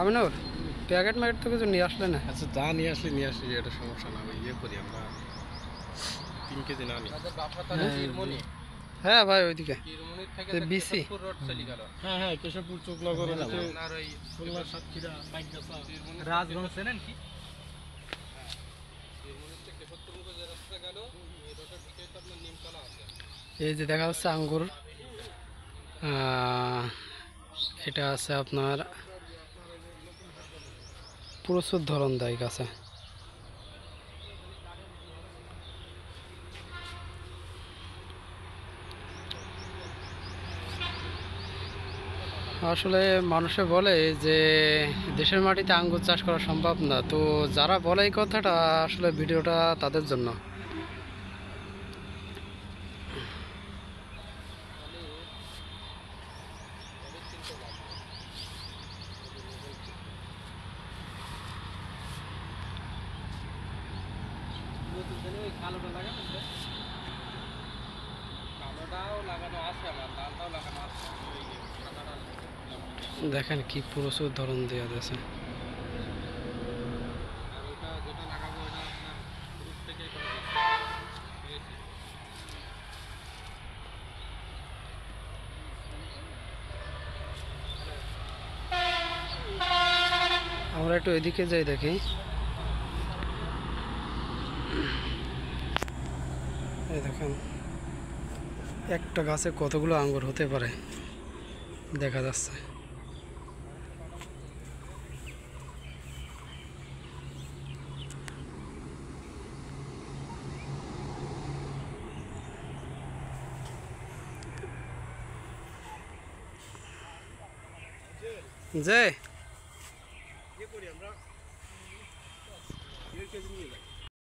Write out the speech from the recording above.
Aminur packet Mackett তো কিছু নিয়ে আসলে না। আচ্ছা যা নিয়ে আসলি এটা সমস্যা না, ওই ইয়ে করি আমরা 3 কেজি না নিই। হ্যাঁ ভাই ওইদিকে বিসি। হ্যাঁ হ্যাঁ, কেশবপুর চোখনগর খুলনা সাতক্ষীরা বাইকগাছা রাজগঞ্জ চেনেন কি? এই যে দেখা যাচ্ছে আঙ্গুর, এটা আছে আপনার প্রচুর ধরন দেয় গাছে। আসলে মানুষে বলে যে দেশের মাটিতে আঙ্গুর চাষ করা সম্ভব না, তো যারা বলে এই কথাটা আসলে ভিডিওটা তাদের জন্য। দেখেন কি প্রচুর ধরন দেওয়া আছে। আমরা একটু এদিকে যাই দেখি। এই দেখেন একটা গাছে কতগুলো আঙ্গুর হতে পারে দেখা যাচ্ছে। যে ইয়ে করি আমরা 1.5 কেজি নিয়ে যাই।